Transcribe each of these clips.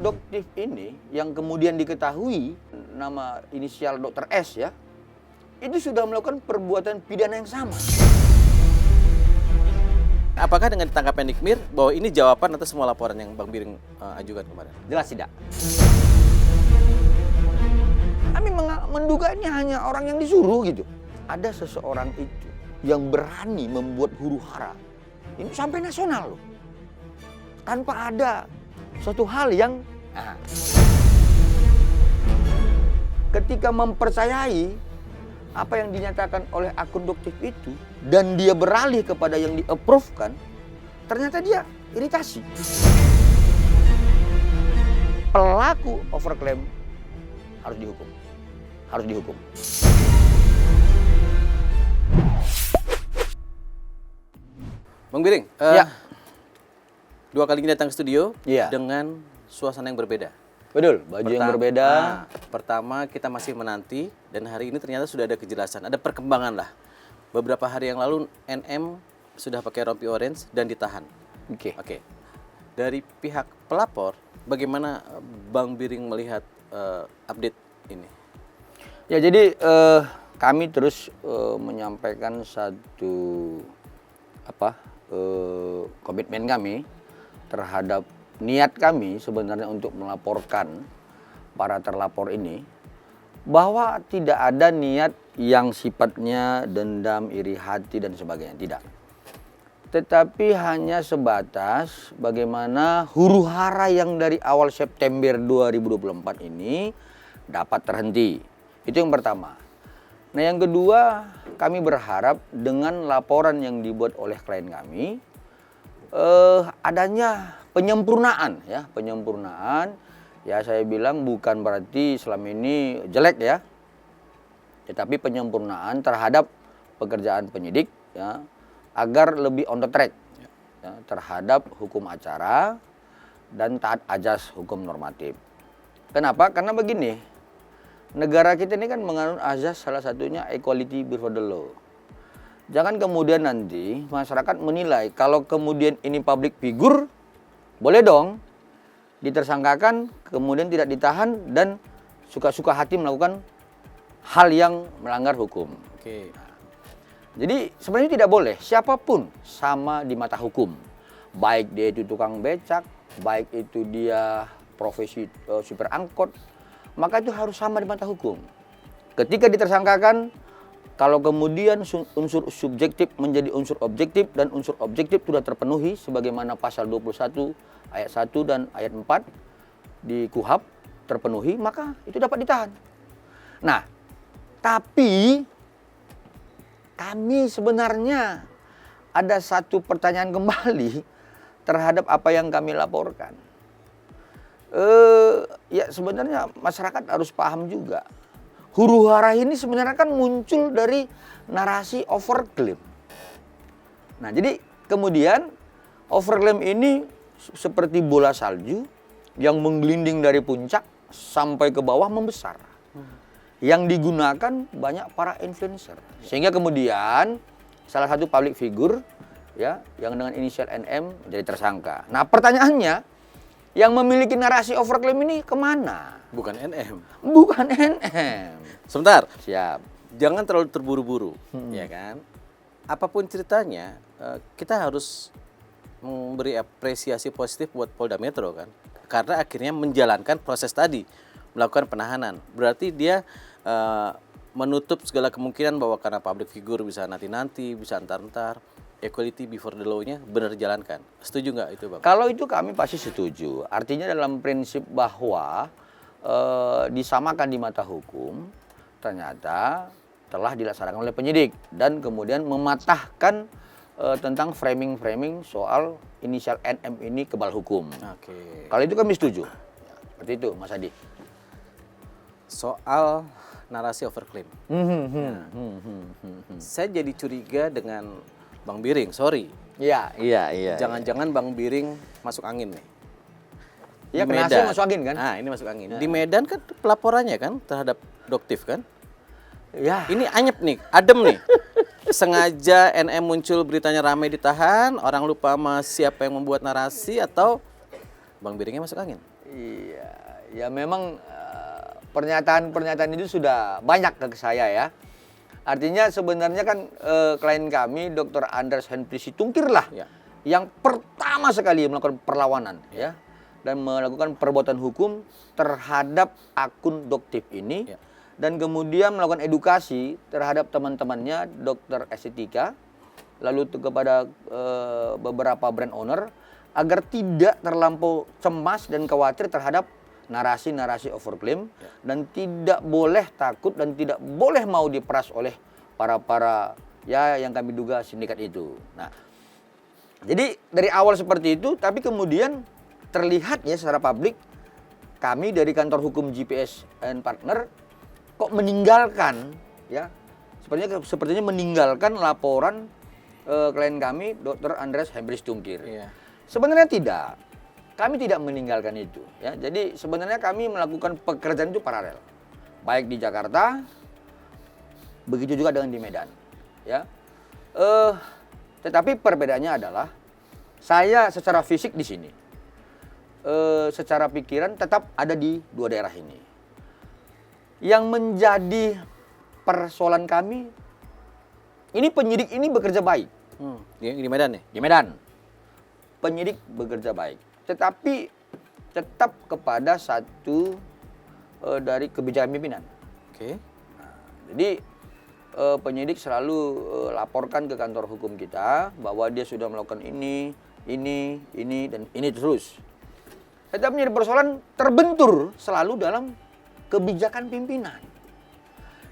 Doktif ini yang kemudian diketahui nama inisial Dr. S ya, itu sudah melakukan perbuatan pidana yang sama. Apakah dengan ditangkapnya Nikmir bahwa ini jawaban atas semua laporan yang Bang Biring ajukan kemarin? Jelas tidak. Kami menduga ini hanya orang yang disuruh gitu. Ada seseorang itu yang berani membuat huru-hara. Ini sampai nasional loh. Tanpa ada suatu hal yang ketika mempercayai apa yang dinyatakan oleh akun Doktif itu dan dia beralih kepada yang di-approve-kan, ternyata dia iritasi. Pelaku overclaim harus dihukum. Harus dihukum. Bang Biring, Ya. 2 kali ini datang ke studio Iya. dengan suasana yang berbeda. Betul, baju yang berbeda. Pertama kita masih menanti dan hari ini ternyata sudah ada kejelasan, ada perkembangan lah. Beberapa hari yang lalu NM sudah pakai rompi orange dan ditahan. Oke. Dari pihak pelapor, bagaimana Bang Biring melihat update ini? Ya jadi kami terus menyampaikan satu komitmen kami terhadap niat kami sebenarnya untuk melaporkan para terlapor ini, bahwa tidak ada niat yang sifatnya dendam, iri hati dan sebagainya, tidak. Tetapi hanya sebatas bagaimana huru-hara yang dari awal September 2024 ini dapat terhenti. Itu yang pertama. Nah yang kedua, kami berharap dengan laporan yang dibuat oleh klien kami, adanya penyempurnaan ya, penyempurnaan. Ya saya bilang bukan berarti selama ini jelek ya, tetapi penyempurnaan terhadap pekerjaan penyidik ya, agar lebih on the track ya, terhadap hukum acara dan taat azas hukum normatif. Kenapa? Karena begini, negara kita ini kan menganut azas salah satunya equality before the law. Jangan kemudian nanti masyarakat menilai kalau kemudian ini public figure, boleh dong ditersangkakan, kemudian tidak ditahan dan suka-suka hati melakukan hal yang melanggar hukum. Oke. Jadi sebenarnya tidak boleh, siapapun sama di mata hukum. Baik dia itu tukang becak, baik itu dia profesi supir angkot, maka itu harus sama di mata hukum. Ketika ditersangkakan, kalau kemudian unsur subjektif menjadi unsur objektif dan unsur objektif sudah terpenuhi sebagaimana pasal 21 ayat 1 dan ayat 4 di KUHP terpenuhi, maka itu dapat ditahan. Nah, tapi kami sebenarnya ada satu pertanyaan kembali terhadap apa yang kami laporkan. Ya sebenarnya masyarakat harus paham juga. Huru-hara ini sebenarnya kan muncul dari narasi overclaim. Nah, jadi kemudian overclaim ini seperti bola salju yang menggelinding dari puncak sampai ke bawah membesar. Yang digunakan banyak para influencer. Sehingga kemudian salah satu public figure ya yang dengan inisial NM menjadi tersangka. Nah, pertanyaannya, yang memiliki narasi overclaim ini kemana? Bukan NM. Bukan NM. Sebentar. Siap. Jangan terlalu terburu-buru, ya kan? Apapun ceritanya, kita harus memberi apresiasi positif buat Polda Metro kan, karena akhirnya menjalankan proses tadi, melakukan penahanan. Berarti dia menutup segala kemungkinan bahwa karena public figure bisa nanti-nanti, bisa antar-antar. Equality before the law-nya benar dijalankan. Setuju nggak itu, Bang? Kalau itu kami pasti setuju. Artinya dalam prinsip bahwa disamakan di mata hukum, ternyata telah dilaksanakan oleh penyidik dan kemudian mematahkan tentang framing-framing soal inisial NM ini kebal hukum. Oke. Kalau itu kami setuju. Ya, seperti itu, Mas Adi. Soal narasi overclaim. Saya jadi curiga dengan Bang Biring, sorry. Iya. Jangan-jangan Bang Biring masuk angin nih. Iya, kena hasil masuk angin kan? Nah, ini masuk angin. Di Medan kan pelaporannya kan terhadap Doktif kan? Ya. Ini anyep nih, adem nih. Sengaja NM muncul beritanya ramai ditahan, orang lupa sama siapa yang membuat narasi atau Bang Biringnya masuk angin? Iya, ya memang pernyataan-pernyataan itu sudah banyak ke saya ya. Artinya sebenarnya kan klien kami Dr. Anders Henry Situngkir lah Ya. yang pertama sekali melakukan perlawanan ya dan melakukan perbuatan hukum terhadap akun Doktif ini Ya. dan kemudian melakukan edukasi terhadap teman-temannya dokter estetika lalu kepada beberapa brand owner agar tidak terlampau cemas dan khawatir terhadap narasi-narasi overclaim dan tidak boleh takut dan tidak boleh mau diperas oleh para ya yang kami duga sindikat itu. Nah, jadi dari awal seperti itu, tapi kemudian terlihat ya secara publik kami dari kantor hukum GPS and Partner kok meninggalkan ya sepertinya meninggalkan laporan klien kami Dr. Anders Henry Situngkir. Iya. Sebenarnya tidak. Kami tidak meninggalkan itu ya. Jadi sebenarnya kami melakukan pekerjaan itu paralel. Baik di Jakarta, begitu juga dengan di Medan ya. Tetapi perbedaannya adalah saya secara fisik di sini. Secara pikiran tetap ada di dua daerah ini. Yang menjadi persoalan kami ini penyidik ini bekerja baik. Di Medan nih? Di Medan. Penyidik bekerja baik. Tetapi tetap kepada satu dari kebijakan pimpinan. Oke. Jadi penyidik selalu laporkan ke kantor hukum kita bahwa dia sudah melakukan ini, dan ini terus. Tetapi menjadi persoalan terbentur selalu dalam kebijakan pimpinan.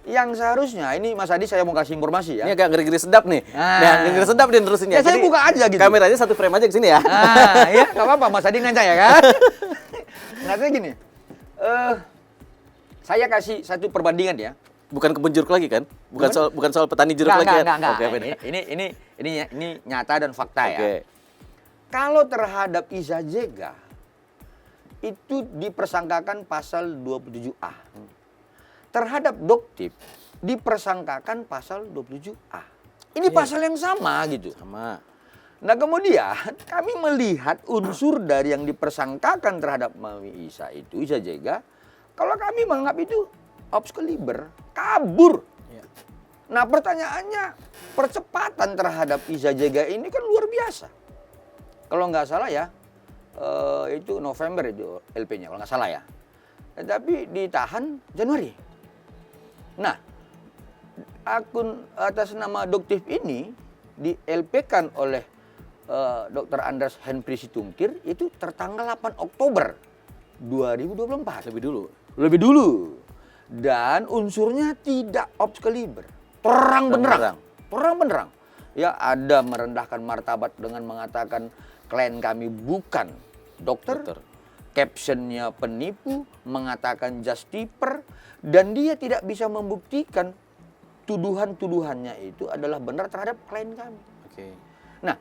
Yang seharusnya, ini Mas Adi saya mau kasih informasi ya. Ini agak ngeri-ngeri sedap nih. Nah, ngeri sedap nih terusinnya. Ya saya buka aja gitu. Kameranya satu frame aja ke sini ya. Nah, ya nggak apa-apa Mas Adi nanya ya kan. Nah, saya gini, saya kasih satu perbandingan ya. Bukan kebun jeruk lagi kan? Bukan soal petani jeruk lagi kan? Enggak. Oke, beda. Ini nyata dan fakta ya. Oke. Kalau terhadap Iza Jega itu dipersangkakan pasal 27A. Terhadap Doktif dipersangkakan pasal 27A. Ini pasal yang sama gitu. Sama. Nah kemudian kami melihat unsur dari yang dipersangkakan terhadap Mami Isa itu, Iza Jega, kalau kami menganggap itu obs kaliber, kabur. Ya. Nah pertanyaannya, percepatan terhadap Iza Jega ini kan luar biasa. Kalau nggak salah ya, itu November itu LP-nya, kalau nggak salah ya. Tetapi ditahan Januari. Nah, akun atas nama Doktif ini di LP-kan oleh Dr. Anders Henry Situngkir itu tertanggal 8 Oktober 2024. Lebih dulu. Dan unsurnya tidak obs kaliber. Terang benderang. Ya ada merendahkan martabat dengan mengatakan klien kami bukan dokter. Captionnya penipu, mengatakan justiper, dan dia tidak bisa membuktikan tuduhan-tuduhannya itu adalah benar terhadap klien kami. Oke. Nah,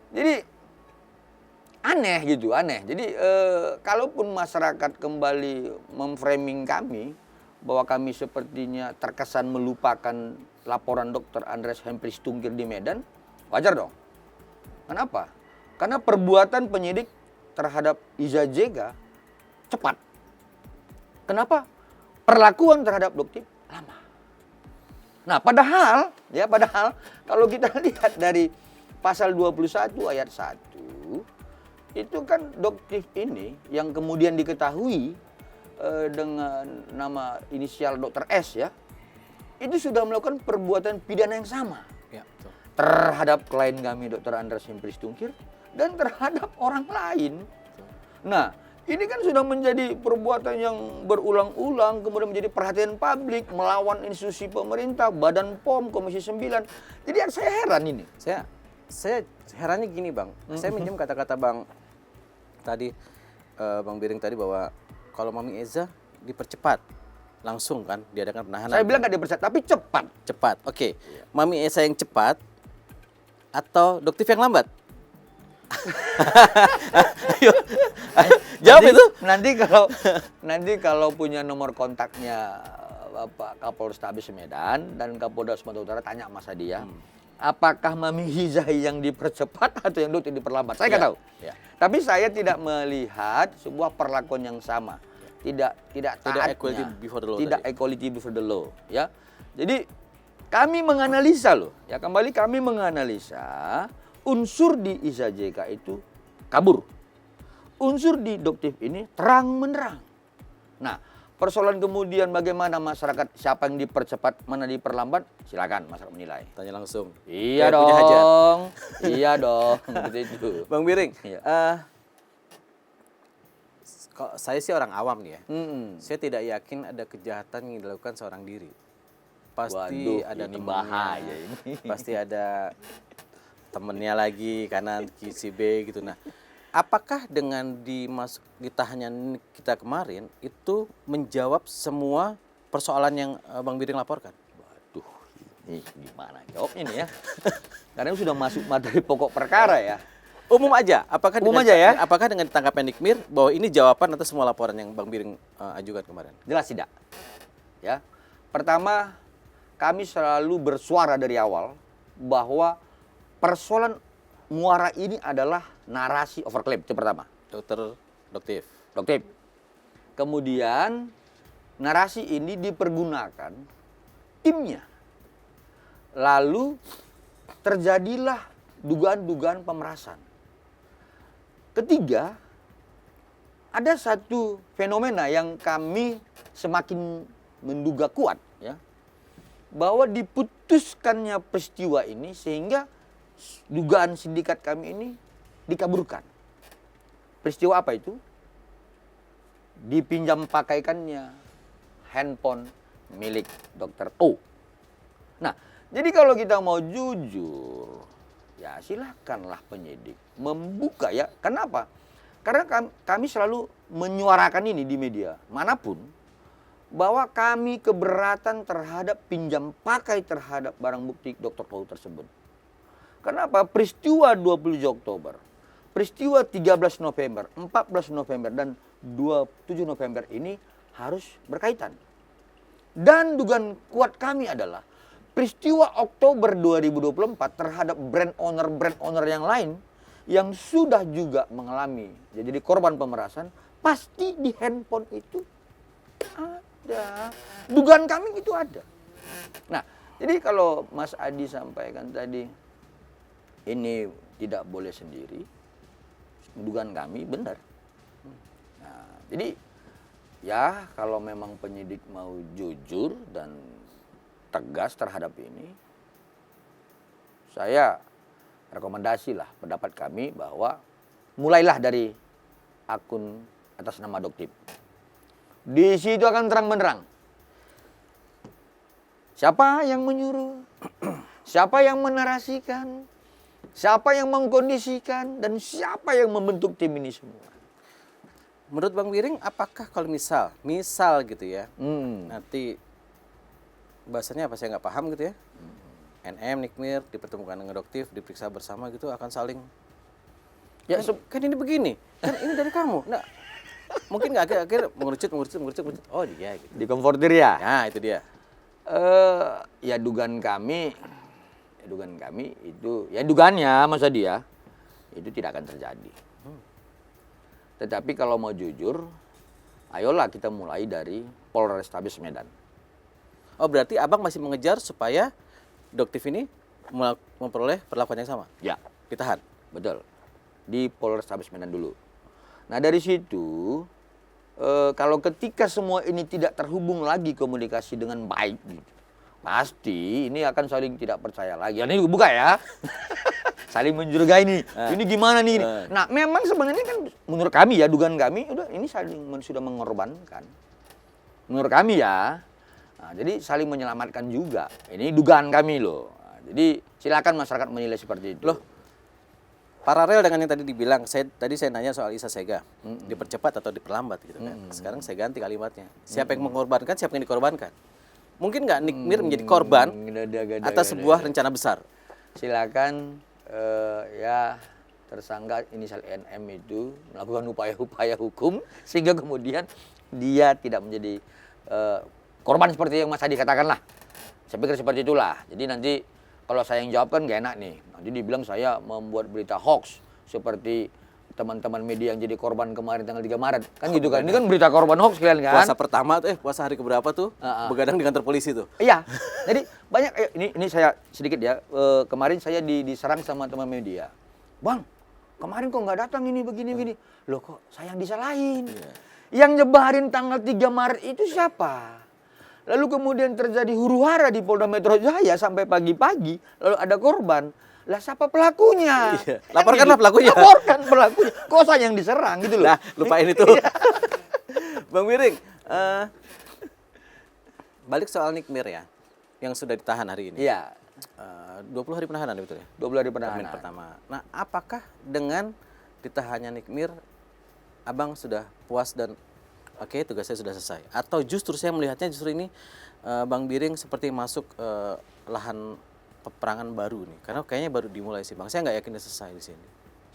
jadi aneh. Jadi kalaupun masyarakat kembali memframing kami bahwa kami sepertinya terkesan melupakan laporan Dr. Anders Henry Situngkir di Medan, wajar dong. Kenapa? Karena perbuatan penyidik terhadap Iza Jega cepat. Kenapa? Perlakuan terhadap Doktif lama. Nah, padahal kalau kita lihat dari pasal 21 ayat 1 itu kan Doktif ini yang kemudian diketahui dengan nama inisial Dr. S ya. Itu sudah melakukan perbuatan pidana yang sama. Ya, betul. Terhadap klien kami Dr. Anders Henry Situngkir dan terhadap orang lain. Nah, ini kan sudah menjadi perbuatan yang berulang-ulang, kemudian menjadi perhatian publik, melawan institusi pemerintah, Badan POM, Komisi 9. Jadi saya heran ini. Saya herannya gini Bang, saya minjem kata-kata Bang tadi, Bang Biring tadi bahwa kalau Mami Eza dipercepat, langsung kan diadakan penahanan. Saya bilang nggak dipercepat, tapi cepat. Cepat, oke. Mami Eza yang cepat atau Doktif yang lambat? Ayo, jawab itu. Nanti kalau punya nomor kontaknya Bapak Kapolrestabes Medan dan Kapolda Sumatera Utara, tanya Mas Adi ya. apakah Mami Hizai yang dipercepat atau yang dokter diperlambat? Saya nggak tahu. Ya. Tapi saya tidak melihat sebuah perlakuan yang sama. Tidak taatnya. equality before the law Tidak tadi. equality before the law, ya. Jadi kami menganalisa loh, ya kembali kami menganalisa unsur di ISA JK itu kabur. Unsur di Doktif ini terang menerang. Nah, persoalan kemudian bagaimana masyarakat siapa yang dipercepat, mana diperlambat, silakan masyarakat menilai. Tanya langsung. Iya Kayak punya hajat. dong, iya dong, seperti itu. Bang Biring, Iya. Saya sih orang awam nih ya. Mm-mm. Saya tidak yakin ada kejahatan yang dilakukan seorang diri. Pasti Waduh, ada ini temannya, bahaya ini. pasti ada temennya lagi kanan si B gitu. Nah, apakah dengan ditahannya kita kemarin itu menjawab semua persoalan yang Bang Biring laporkan? Waduh, ini gimana jawabnya nih ya? Karena sudah masuk materi pokok perkara ya. Umum aja, apakah Umum dengan, aja ya? Apakah dengan ditangkapnya Nikmir bahwa ini jawaban atas semua laporan yang Bang Biring ajukan kemarin? Jelas tidak. Ya. Pertama, kami selalu bersuara dari awal bahwa persoalan muara ini adalah narasi overclaim, itu pertama. Doktif. Doktif. Kemudian narasi ini dipergunakan timnya. Lalu terjadilah dugaan-dugaan pemerasan. Ketiga, ada satu fenomena yang kami semakin menduga kuat, ya, bahwa diputuskannya peristiwa ini sehingga dugaan sindikat kami ini dikaburkan. Peristiwa apa itu? Dipinjam pakaikannya handphone milik Dr. O. Nah, jadi kalau kita mau jujur, ya silakanlah penyidik membuka ya. Kenapa? Karena kami selalu menyuarakan ini di media manapun bahwa kami keberatan terhadap pinjam pakai terhadap barang bukti Dr. O tersebut. Kenapa? Peristiwa 20 Oktober, peristiwa 13 November, 14 November, dan 27 November ini harus berkaitan. Dan dugaan kuat kami adalah peristiwa Oktober 2024 terhadap brand owner yang lain yang sudah juga mengalami jadi korban pemerasan, pasti di handphone itu ada. Dugaan kami itu ada. Nah, jadi kalau Mas Adi sampaikan tadi ini tidak boleh sendiri, dugaan kami benar. Nah, jadi ya kalau memang penyidik mau jujur dan tegas terhadap ini, saya rekomendasilah pendapat kami bahwa mulailah dari akun atas nama Doktif. Di situ akan terang benderang siapa yang menyuruh, siapa yang menarasikan, siapa yang mengkondisikan, dan siapa yang membentuk tim ini semua. Menurut Bang Biring, apakah kalau misal gitu ya, nanti bahasanya apa saya nggak paham gitu ya, NM, Nikmir dipertemukan dengan Doktif, diperiksa bersama gitu, akan saling ya kan ini begini, kan ini dari kamu. Nah, mungkin nggak akhir mengerucut, oh dia gitu. Dikonfrontir ya? Nah, itu dia. Ya dugaan kami itu, ya dugaannya masa dia itu tidak akan terjadi. Tetapi kalau mau jujur, ayolah kita mulai dari Polrestabes Medan. Oh, berarti Abang masih mengejar supaya Doktif ini memperoleh perlakuan yang sama? Ya, Ditahan? betul. Di Polrestabes Medan dulu. Nah dari situ, kalau ketika semua ini tidak terhubung lagi komunikasi dengan baik, gitu, pasti ini akan saling tidak percaya lagi. Ini buka ya, saling mencurigai nih. Ini gimana nih? Nah memang sebenarnya kan menurut kami ya, dugaan kami, udah ini sudah mengorbankan. Menurut kami ya. Nah, jadi saling menyelamatkan juga. Ini dugaan kami loh. Nah, jadi silakan masyarakat menilai seperti itu. Loh, paralel dengan yang tadi dibilang, tadi saya nanya soal Isa Sega, dipercepat atau diperlambat gitu kan. Sekarang saya ganti kalimatnya. Siapa yang mengorbankan, siapa yang dikorbankan? Mungkin nggak Nikmir menjadi korban atas sebuah rencana besar? Silakan ya tersangka inisial NM itu melakukan upaya-upaya hukum sehingga kemudian dia tidak menjadi korban seperti yang Mas Adi katakan lah. Saya pikir seperti itulah. Jadi nanti kalau saya yang jawab kan gak enak nih. Nanti dibilang saya membuat berita hoax seperti teman-teman media yang jadi korban kemarin tanggal 3 Maret. Kan gitu kan. Ini kan berita korban hoax kalian kan. Puasa pertama tuh, puasa hari keberapa tuh, begadang di kantor polisi tuh. Iya. Jadi banyak ini saya sedikit ya. Kemarin saya diserang sama teman media. Bang, kemarin kok nggak datang ini begini. Loh kok saya yang disalahin. Yang nyebarin tanggal 3 Maret itu siapa? Lalu kemudian terjadi huru-hara di Polda Metro Jaya sampai pagi-pagi, lalu ada korban. Lah siapa pelakunya? Iya. Laporkanlah pelakunya. Laporkan pelakunya. Kok saya yang diserang gitu loh. Nah, lupain itu. Bang Biring, balik soal Nikmir ya, yang sudah ditahan hari ini. Iya. 20 hari penahanan betul ya? 20 hari Termin penahanan. pertama. Nah, apakah dengan ditahannya Nikmir, Abang sudah puas dan oke, tugas saya sudah selesai? Atau justru saya melihatnya justru ini Bang Biring seperti masuk lahan peperangan baru nih? Karena kayaknya baru dimulai sih Bang. Saya nggak yakin dia selesai di sini.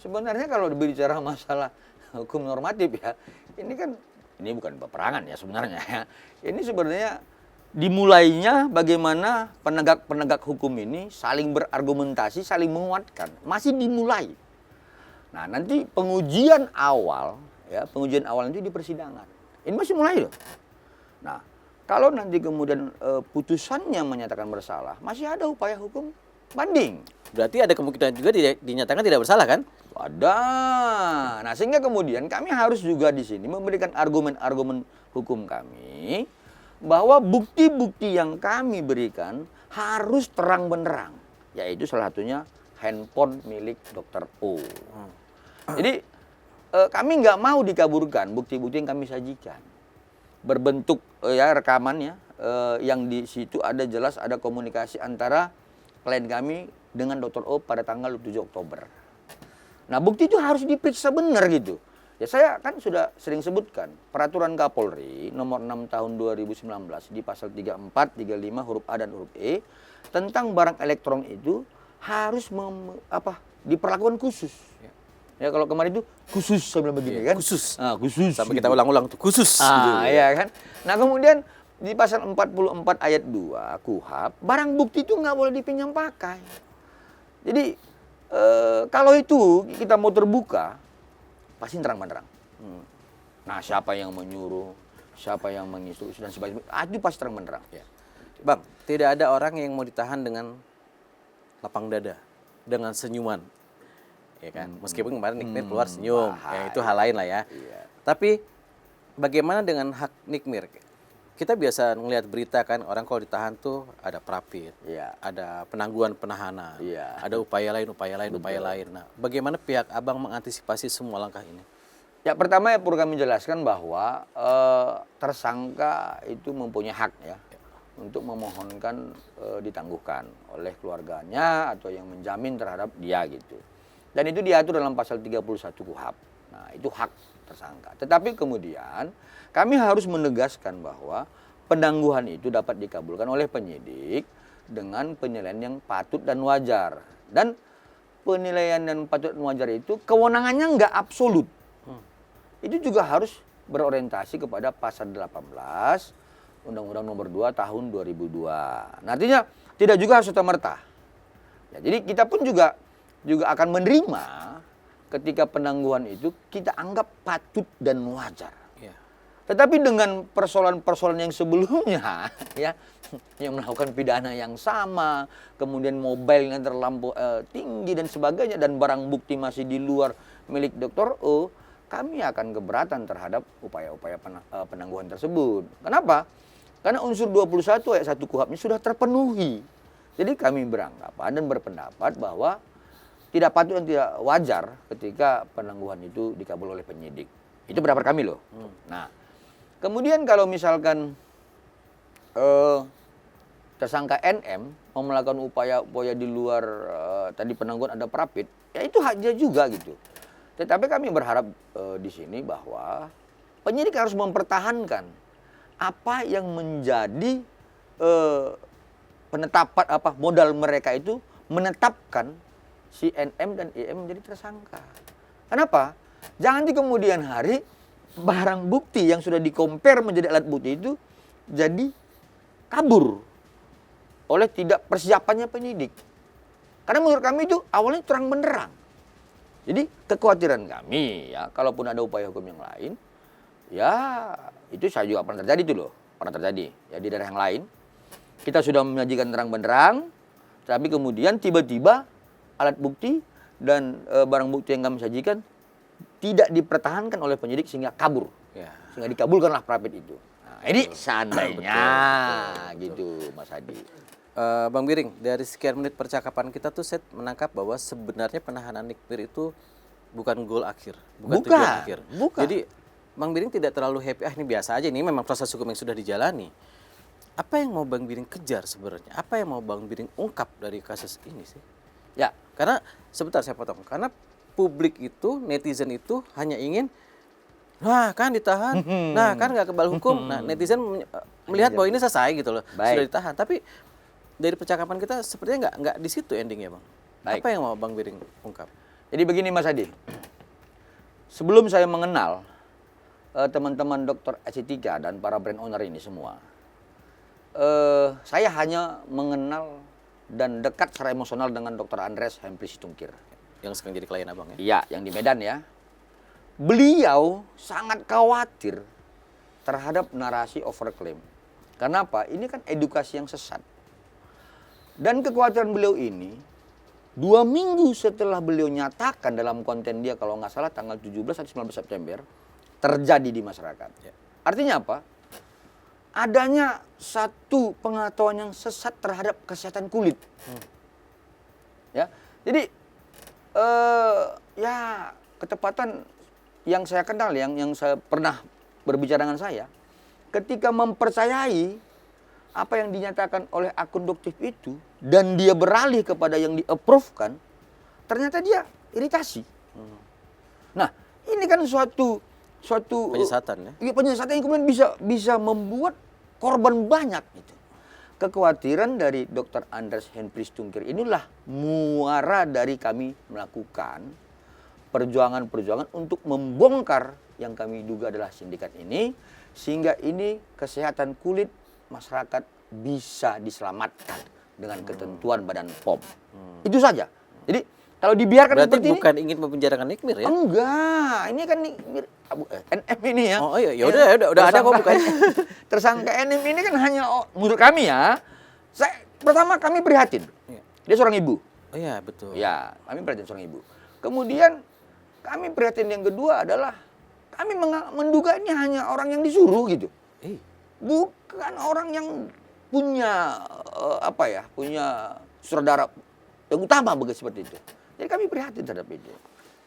Sebenarnya kalau berbicara masalah hukum normatif ya, ini bukan peperangan ya sebenarnya ya. Ini sebenarnya dimulainya bagaimana penegak hukum ini saling berargumentasi, saling menguatkan. Masih dimulai. Nah, nanti pengujian awal itu di persidangan. Ini masih mulai loh. Nah, kalau nanti kemudian putusannya menyatakan bersalah, masih ada upaya hukum banding. Berarti ada kemungkinan juga dinyatakan tidak bersalah kan? Ada. Nah, sehingga kemudian kami harus juga di sini memberikan argumen-argumen hukum kami bahwa bukti-bukti yang kami berikan harus terang benderang, yaitu salah satunya handphone milik Dr. O. Jadi kami nggak mau dikaburkan bukti-bukti yang kami sajikan berbentuk rekamannya yang di situ jelas ada komunikasi antara klien kami dengan Dr. O pada tanggal 7 Oktober. Nah, bukti itu harus diperiksa benar gitu. Ya saya kan sudah sering sebutkan peraturan Kapolri nomor 6 tahun 2019 di pasal 34, 35 huruf A dan huruf E tentang barang elektronik itu harus diperlakukan khusus. Ya kalau kemarin itu khusus saya bilang begini kan. Khusus. Khusus. Sampai kita ulang-ulang tuh khusus. Iya kan. Nah kemudian di pasal 44 ayat 2 KUHP barang bukti itu nggak boleh dipinjam pakai. Jadi kalau itu kita mau terbuka pasti terang-benderang. Nah siapa yang menyuruh, siapa yang menginstruksi dan sebagainya, itu pasti terang-benderang. Ya. Bang, tidak ada orang yang mau ditahan dengan lapang dada, dengan senyuman. Ya kan, meskipun kemarin Nikmir keluar senyum, ya itu hal lain lah ya. Iya. Tapi bagaimana dengan hak Nikmir? Kita biasa ngelihat berita kan, orang kalau ditahan tuh ada prapit, Iya. ada penangguhan penahanan, Iya. ada upaya lain. Nah, bagaimana pihak Abang mengantisipasi semua langkah ini? Ya pertama ya perlu kami jelaskan bahwa tersangka itu mempunyai hak ya untuk memohonkan ditangguhkan oleh keluarganya atau yang menjamin terhadap dia gitu. Dan itu diatur dalam pasal 31 KUHP. Nah, itu hak tersangka. Tetapi kemudian kami harus menegaskan bahwa penangguhan itu dapat dikabulkan oleh penyidik dengan penilaian yang patut dan wajar. Dan penilaian dan patut dan wajar itu kewenangannya nggak absolut. Itu juga harus berorientasi kepada pasal 18 Undang-Undang Nomor 2 Tahun 2002. Nah, artinya tidak juga harus serta-merta. Ya, jadi kita pun juga akan menerima ketika penangguhan itu kita anggap patut dan wajar. Ya. Tetapi dengan persoalan-persoalan yang sebelumnya, ya, yang melakukan pidana yang sama, kemudian mobile yang terlampau tinggi dan sebagainya, dan barang bukti masih di luar milik Dr. O, kami akan keberatan terhadap upaya-upaya penangguhan tersebut. Kenapa? Karena unsur 21 ayat 1 KUHP-nya sudah terpenuhi. Jadi kami beranggapan dan berpendapat bahwa tidak patut dan tidak wajar ketika penangguhan itu dikabul oleh penyidik. Itu pendapat kami loh. Nah, kemudian kalau misalkan tersangka NM mau melakukan upaya-upaya di luar tadi penangguhan ada prapit, ya itu haknya juga gitu. Tetapi kami berharap di sini bahwa penyidik harus mempertahankan apa yang menjadi penetapan modal mereka itu menetapkan si NM dan IM menjadi tersangka. Kenapa? Jangan di kemudian hari barang bukti yang sudah di-compare menjadi alat bukti itu jadi kabur oleh tidak persiapannya penyidik. Karena menurut kami itu awalnya terang benderang. Jadi kekhawatiran kami ya, kalaupun ada upaya hukum yang lain, ya itu saya juga pernah terjadi itu loh, pernah terjadi ya di daerah yang lain. Kita sudah menyajikan terang benderang, tapi kemudian tiba-tiba alat bukti dan barang bukti yang kami sajikan tidak dipertahankan oleh penyidik sehingga kabur, Ya. sehingga dikabulkanlah prapit itu. Nah, ini seandainya Betul. gitu, Mas Hadi. Bang Biring, dari sekian menit percakapan kita tuh saya menangkap bahwa sebenarnya penahanan Nikmir itu bukan goal akhir, bukan tujuan Bukan, akhir. bukan. Jadi Bang Biring tidak terlalu happy, ini biasa aja, ini memang proses hukum yang sudah dijalani. Apa yang mau Bang Biring kejar sebenarnya? Apa yang mau Bang Biring ungkap dari kasus ini sih? Ya, Karena sebentar saya potong, karena publik itu, netizen itu hanya ingin, nah kan ditahan, nah kan nggak kebal hukum. Nah netizen melihat bahwa ini selesai gitu loh, Baik. sudah ditahan. Tapi dari percakapan kita sepertinya nggak di situ endingnya Bang. Baik. Apa yang mau Bang Biring ungkap? jadi begini Mas Hadi. Sebelum saya mengenal teman-teman dokter estetika dan para brand owner ini semua, saya hanya mengenal dan dekat secara emosional dengan Dr. Andres Hempri Situngkir. Yang sekarang jadi klien abang ya? Iya, yang di Medan ya. Beliau sangat khawatir terhadap narasi overclaim. Kenapa? Ini kan edukasi yang sesat. Dan kekhawatiran beliau ini, 2 minggu setelah beliau nyatakan dalam konten dia, kalau nggak salah tanggal 17 atau 19 September, terjadi di masyarakat. Ya. Artinya apa? Adanya satu pengetahuan yang sesat terhadap kesehatan kulit. Ya, jadi ya ketepatan yang saya kenal, yang saya pernah berbicara dengan saya, ketika mempercayai apa yang dinyatakan oleh akun doktif itu dan dia beralih kepada yang di-approve-kan, ternyata dia iritasi. Nah, ini kan suatu Penyesatan ya? iya, penyesatan yang kemudian bisa membuat korban banyak gitu. Kekhawatiran dari Dr. Andres Hempri Situngkir inilah muara dari kami melakukan perjuangan-perjuangan untuk membongkar yang kami duga adalah sindikat ini, sehingga ini kesehatan kulit masyarakat bisa diselamatkan dengan ketentuan Badan POM. Itu saja. Jadi kalau dibiarkan Berarti seperti bukan ingin mempenjarakan Nikmir ini, ya? enggak. Ini kan NM ini ya. Oh iya, udah ada kok bukannya. Tersangka NM ini kan hanya menurut kami ya. Pertama kami prihatin. Iya. Dia seorang ibu. Oh iya betul. Ya, kami prihatin seorang ibu. Kemudian kami prihatin yang kedua adalah kami menduga ini hanya orang yang disuruh gitu. Bukan orang yang punya punya sutradara yang utama begitu seperti itu. Jadi kami prihatin terhadap itu.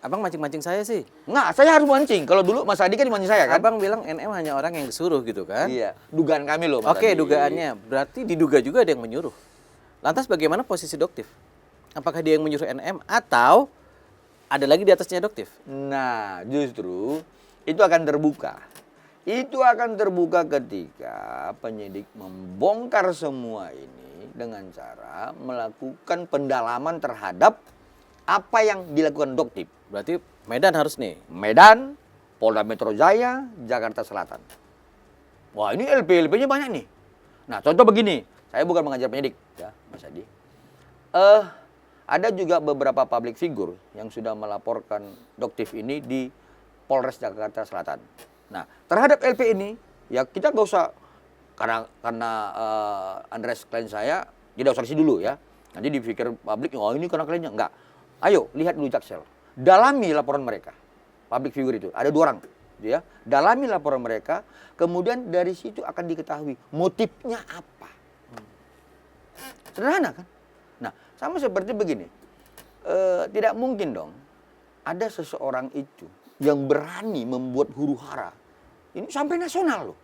Abang mancing-mancing saya sih. Nggak, saya harus mancing. Kalau dulu Mas Adi kan mancing saya kan. Abang bilang NM hanya orang yang disuruh gitu kan? Iya, dugaan kami loh Mas Oke, Adi. dugaannya. Berarti diduga juga ada yang menyuruh. Lantas bagaimana posisi Doktif? Apakah dia yang menyuruh NM atau ada lagi di atasnya Doktif? Nah, justru itu akan terbuka. Itu akan terbuka ketika penyidik membongkar semua ini dengan cara melakukan pendalaman terhadap apa yang dilakukan Doktif. Berarti Medan harus nih. Medan, Polda Metro Jaya, Jakarta Selatan. Wah, ini LP-LP-nya banyak nih. Nah, contoh begini, saya bukan mengajar penyidik, ya, Mas Adi. Ada juga beberapa public figure yang sudah melaporkan Doktif ini di Polres Jakarta Selatan. Nah, terhadap LP ini, ya kita nggak usah, karena Andres klien saya, tidak usah isi dulu ya. Nanti dipikir publik, oh ini karena kliennya. Enggak. Ayo, lihat dulu Jaksel. Dalami laporan mereka. Public figure itu, ada 2 orang. Gitu ya. Dalami laporan mereka, kemudian dari situ akan diketahui motifnya apa. Sederhana kan? Nah, sama seperti begini. Tidak mungkin dong ada seseorang itu yang berani membuat huru-hara. Ini sampai nasional loh.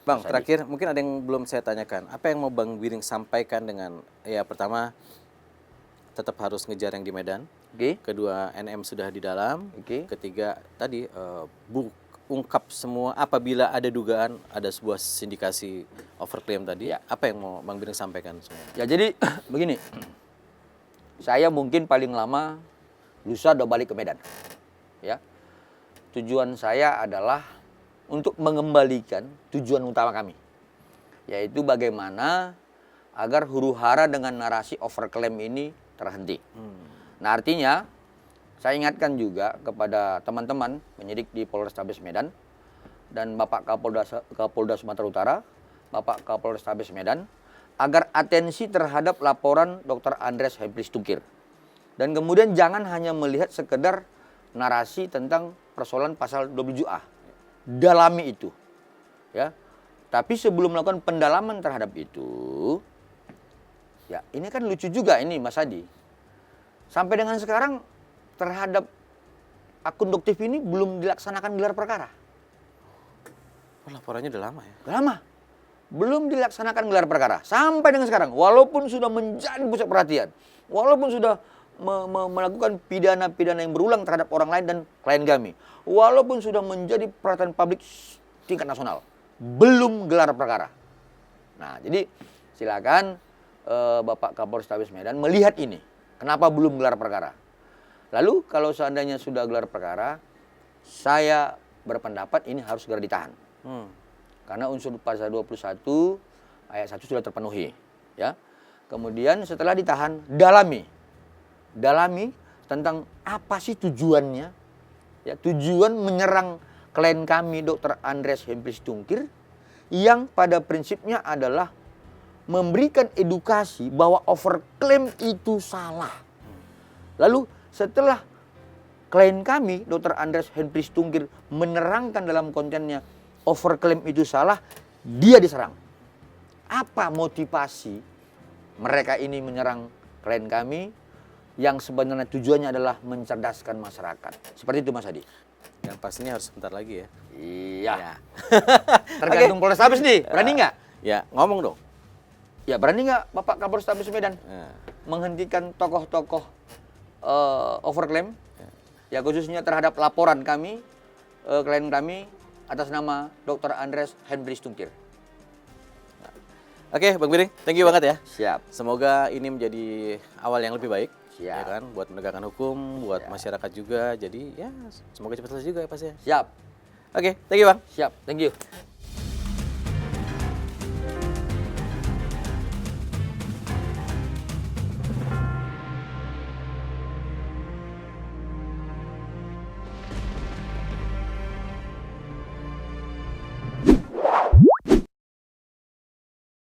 Bang, terakhir mungkin ada yang belum saya tanyakan. Apa yang mau Bang Biring sampaikan dengan, ya pertama tetap harus ngejar yang di Medan. Oke. Kedua, NM sudah di dalam. Oke. Ketiga, tadi ungkap semua apabila ada dugaan ada sebuah sindikasi overclaim tadi. Ya. Apa yang mau Bang Biring sampaikan semua? Ya jadi begini. Saya mungkin paling lama lusa udah balik ke Medan. Ya. Tujuan saya adalah untuk mengembalikan tujuan utama kami. Yaitu bagaimana agar huru-hara dengan narasi overclaim ini terhenti. Nah, artinya saya ingatkan juga kepada teman-teman penyidik di Polrestabes Medan dan Bapak Kapolda Sumatera Utara, Bapak Kapolrestabes Medan, agar atensi terhadap laporan Dr. Andreas Hempri Stungkir. Dan kemudian jangan hanya melihat sekedar narasi tentang persoalan pasal 27A. Dalami itu. Ya. Tapi sebelum melakukan pendalaman terhadap itu, ya ini kan lucu juga ini Mas Adi. Sampai dengan sekarang terhadap akun Doktiv ini belum dilaksanakan gelar perkara. Oh, laporannya udah lama ya? Udah lama. Belum dilaksanakan gelar perkara. Sampai dengan sekarang. Walaupun sudah menjadi pusat perhatian. Walaupun sudah melakukan pidana-pidana yang berulang terhadap orang lain dan klien kami. Walaupun sudah menjadi perhatian publik tingkat nasional. Belum gelar perkara. Nah, jadi silakan Bapak Kapolrestabes Medan melihat ini. Kenapa belum gelar perkara? Lalu kalau seandainya sudah gelar perkara, saya berpendapat ini harus segera ditahan. Karena unsur pasal 21 ayat 1 sudah terpenuhi, ya. Kemudian setelah ditahan, dalami tentang apa sih tujuannya, ya, tujuan menyerang klien kami Dr. Andreas Hempri Stungkir yang pada prinsipnya adalah memberikan edukasi bahwa overklaim itu salah. Lalu setelah klien kami Dr. Andreas Hempri Stungkir menerangkan dalam kontennya overklaim itu salah, dia diserang. Apa motivasi mereka ini menyerang klien kami yang sebenarnya tujuannya adalah mencerdaskan masyarakat? Seperti itu Mas Adi. Dan pastinya harus sebentar lagi ya. Iya. Ya. Tergantung Polrestabes nih, berani nggak? Ya, ngomong dong. Ya berani nggak Bapak Kapolrestabes Medan Nah, menghentikan tokoh-tokoh overklaim? Ya khususnya terhadap laporan kami, klien kami atas nama Dr. Andreas Hempri Stungkir. Oke, Bang Biring, thank you banget ya. Siap. Semoga ini menjadi awal yang lebih baik. Siap. Ya kan, buat penegakan hukum, buat Siap. masyarakat juga. Jadi ya, semoga cepat selesai juga ya Pas ya. Siap. Oke, thank you Bang. Siap. Thank you.